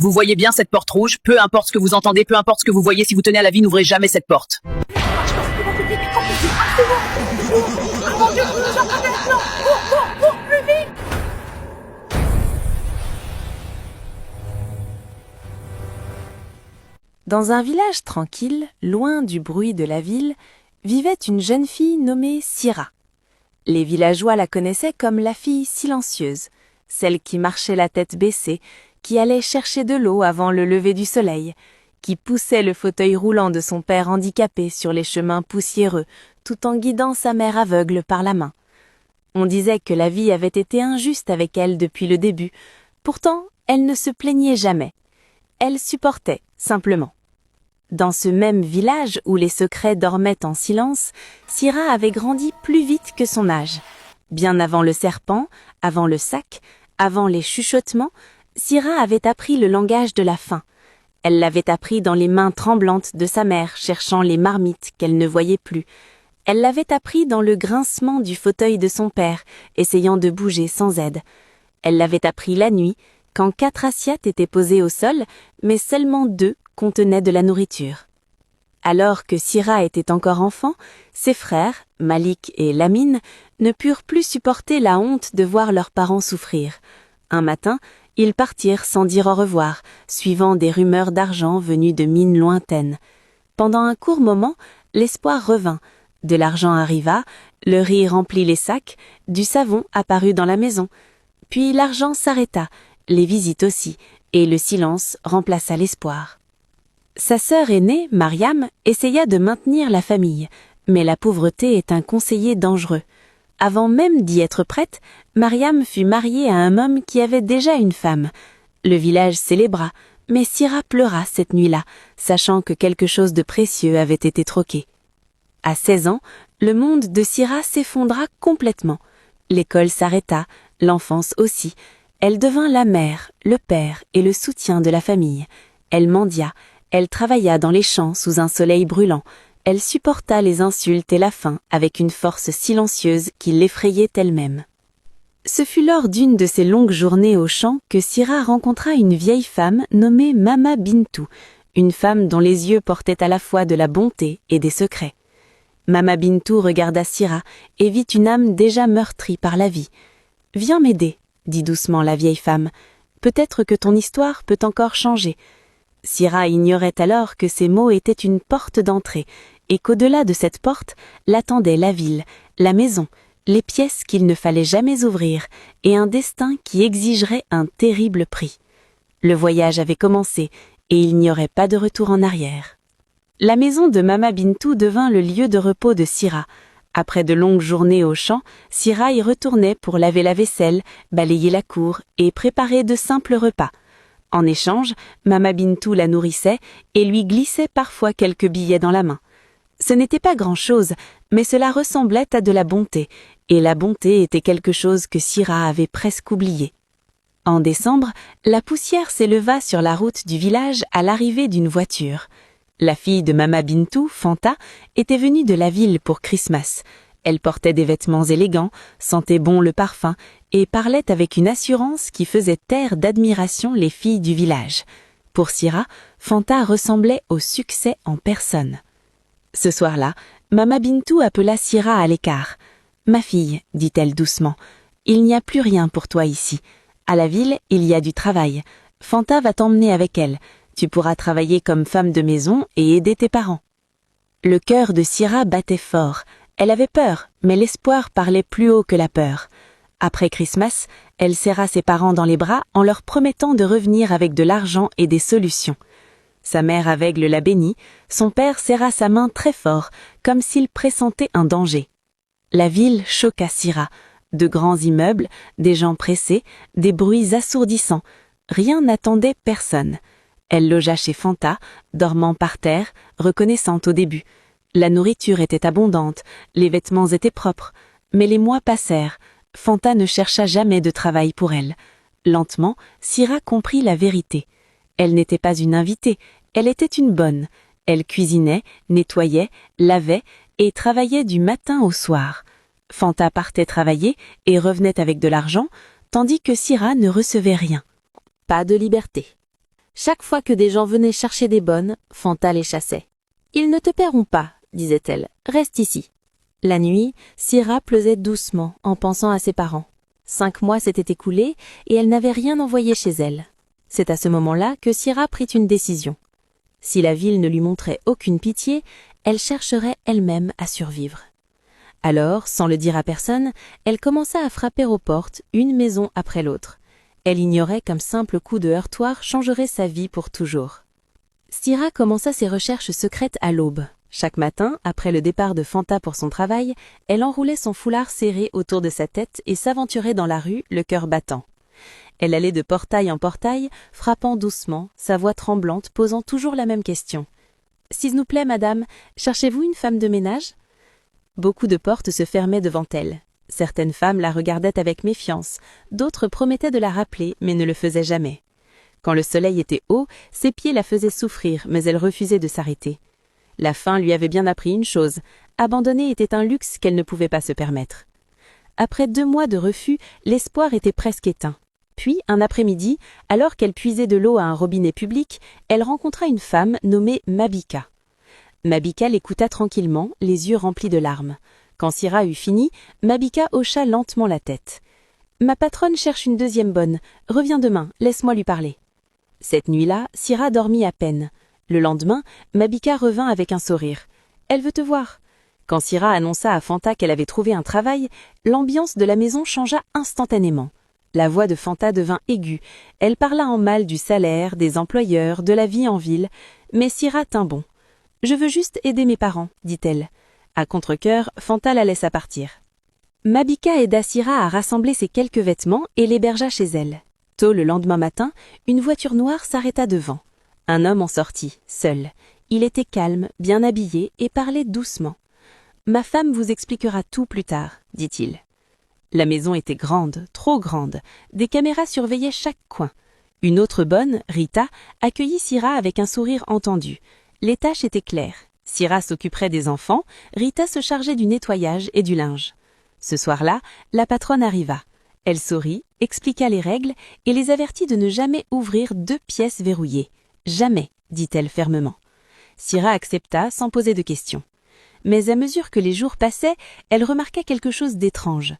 Vous voyez bien cette porte rouge? Peu importe ce que vous entendez, peu importe ce que vous voyez, si vous tenez à la vie, n'ouvrez jamais cette porte. Dans un village tranquille, loin du bruit de la ville, vivait une jeune fille nommée Syrah. Les villageois la connaissaient comme la fille silencieuse, celle qui marchait la tête baissée, qui allait chercher de l'eau avant le lever du soleil, qui poussait le fauteuil roulant de son père handicapé sur les chemins poussiéreux, tout en guidant sa mère aveugle par la main. On disait que la vie avait été injuste avec elle depuis le début, pourtant elle ne se plaignait jamais. Elle supportait, simplement. Dans ce même village où les secrets dormaient en silence, Syrah avait grandi plus vite que son âge. Bien avant le serpent, avant le sac, avant les chuchotements, Syrah avait appris le langage de la faim. Elle l'avait appris dans les mains tremblantes de sa mère cherchant les marmites qu'elle ne voyait plus. Elle l'avait appris dans le grincement du fauteuil de son père, essayant de bouger sans aide. Elle l'avait appris la nuit, quand 4 assiettes étaient posées au sol, mais seulement 2 contenaient de la nourriture. Alors que Syrah était encore enfant, ses frères, Malik et Lamine, ne purent plus supporter la honte de voir leurs parents souffrir. Un matin, ils partirent sans dire au revoir, suivant des rumeurs d'argent venues de mines lointaines. Pendant un court moment, l'espoir revint. De l'argent arriva, le riz remplit les sacs, du savon apparut dans la maison. Puis l'argent s'arrêta, les visites aussi, et le silence remplaça l'espoir. Sa sœur aînée, Mariam, essaya de maintenir la famille, mais la pauvreté est un conseiller dangereux. Avant même d'y être prête, Mariam fut mariée à un homme qui avait déjà une femme. Le village célébra, mais Syrah pleura cette nuit-là, sachant que quelque chose de précieux avait été troqué. À 16 ans, le monde de Syrah s'effondra complètement. L'école s'arrêta, l'enfance aussi. Elle devint la mère, le père et le soutien de la famille. Elle mendia, elle travailla dans les champs sous un soleil brûlant. Elle supporta les insultes et la faim avec une force silencieuse qui l'effrayait elle-même. Ce fut lors d'une de ces longues journées au champ que Syrah rencontra une vieille femme nommée Mama Bintou, une femme dont les yeux portaient à la fois de la bonté et des secrets. Mama Bintou regarda Syrah et vit une âme déjà meurtrie par la vie. « Viens m'aider », dit doucement la vieille femme. « Peut-être que ton histoire peut encore changer. » Syrah ignorait alors que ces mots étaient une porte d'entrée, et qu'au-delà de cette porte l'attendait la ville, la maison, les pièces qu'il ne fallait jamais ouvrir, et un destin qui exigerait un terrible prix. Le voyage avait commencé, et il n'y aurait pas de retour en arrière. La maison de Mama Bintou devint le lieu de repos de Syrah. Après de longues journées au champ, Syrah y retournait pour laver la vaisselle, balayer la cour et préparer de simples repas. En échange, Mama Bintou la nourrissait et lui glissait parfois quelques billets dans la main. Ce n'était pas grand-chose, mais cela ressemblait à de la bonté, et la bonté était quelque chose que Syrah avait presque oublié. En décembre, la poussière s'éleva sur la route du village à l'arrivée d'une voiture. La fille de Mama Bintou, Fanta, était venue de la ville pour Christmas. Elle portait des vêtements élégants, sentait bon le parfum et parlait avec une assurance qui faisait taire d'admiration les filles du village. Pour Syrah, Fanta ressemblait au succès en personne. Ce soir-là, Mama Bintou appela Syrah à l'écart. « Ma fille, dit-elle doucement, il n'y a plus rien pour toi ici. À la ville, il y a du travail. Fanta va t'emmener avec elle. Tu pourras travailler comme femme de maison et aider tes parents. » Le cœur de Syrah battait fort. Elle avait peur, mais l'espoir parlait plus haut que la peur. Après Christmas, elle serra ses parents dans les bras en leur promettant de revenir avec de l'argent et des solutions. Sa mère aveugle la bénit, son père serra sa main très fort, comme s'il pressentait un danger. La ville choqua Syrah. De grands immeubles, des gens pressés, des bruits assourdissants. Rien n'attendait personne. Elle logea chez Fanta, dormant par terre, reconnaissante au début. La nourriture était abondante, les vêtements étaient propres, mais les mois passèrent. Fanta ne chercha jamais de travail pour elle. Lentement, Syrah comprit la vérité. Elle n'était pas une invitée, elle était une bonne. Elle cuisinait, nettoyait, lavait et travaillait du matin au soir. Fanta partait travailler et revenait avec de l'argent, tandis que Syrah ne recevait rien. Pas de liberté. Chaque fois que des gens venaient chercher des bonnes, Fanta les chassait. « Ils ne te paieront pas, disait-elle, reste ici. » La nuit, Syrah pleusait doucement en pensant à ses parents. 5 mois s'étaient écoulés et elle n'avait rien envoyé chez elle. C'est à ce moment-là que Syrah prit une décision. Si la ville ne lui montrait aucune pitié, elle chercherait elle-même à survivre. Alors, sans le dire à personne, elle commença à frapper aux portes, une maison après l'autre. Elle ignorait qu'un simple coup de heurtoir changerait sa vie pour toujours. Syrah commença ses recherches secrètes à l'aube. Chaque matin, après le départ de Fanta pour son travail, elle enroulait son foulard serré autour de sa tête et s'aventurait dans la rue, le cœur battant. Elle allait de portail en portail, frappant doucement, sa voix tremblante, posant toujours la même question. « S'il vous plaît, madame, cherchez-vous une femme de ménage ?» Beaucoup de portes se fermaient devant elle. Certaines femmes la regardaient avec méfiance, d'autres promettaient de la rappeler, mais ne le faisaient jamais. Quand le soleil était haut, ses pieds la faisaient souffrir, mais elle refusait de s'arrêter. La faim lui avait bien appris une chose, abandonner était un luxe qu'elle ne pouvait pas se permettre. Après 2 mois de refus, l'espoir était presque éteint. Puis, un après-midi, alors qu'elle puisait de l'eau à un robinet public, elle rencontra une femme nommée Mabika. Mabika l'écouta tranquillement, les yeux remplis de larmes. Quand Syrah eut fini, Mabika hocha lentement la tête. « Ma patronne cherche une deuxième bonne. Reviens demain, laisse-moi lui parler. » Cette nuit-là, Syrah dormit à peine. Le lendemain, Mabika revint avec un sourire. « Elle veut te voir. » Quand Syrah annonça à Fanta qu'elle avait trouvé un travail, l'ambiance de la maison changea instantanément. La voix de Fanta devint aiguë. Elle parla en mal du salaire, des employeurs, de la vie en ville. Mais Syrah tint bon. « Je veux juste aider mes parents, dit-elle. À contre-cœur, Fanta la laissa partir. Mabika aida Syrah à rassembler ses quelques vêtements et l'hébergea chez elle. Tôt le lendemain matin, une voiture noire s'arrêta devant. Un homme en sortit, seul. Il était calme, bien habillé et parlait doucement. « Ma femme vous expliquera tout plus tard, dit-il. » La maison était grande, trop grande. Des caméras surveillaient chaque coin. Une autre bonne, Rita, accueillit Syrah avec un sourire entendu. Les tâches étaient claires. Syrah s'occuperait des enfants, Rita se chargeait du nettoyage et du linge. Ce soir-là, la patronne arriva. Elle sourit, expliqua les règles et les avertit de ne jamais ouvrir 2 pièces verrouillées. « Jamais », dit-elle fermement. Syrah accepta sans poser de questions. Mais à mesure que les jours passaient, elle remarqua quelque chose d'étrange.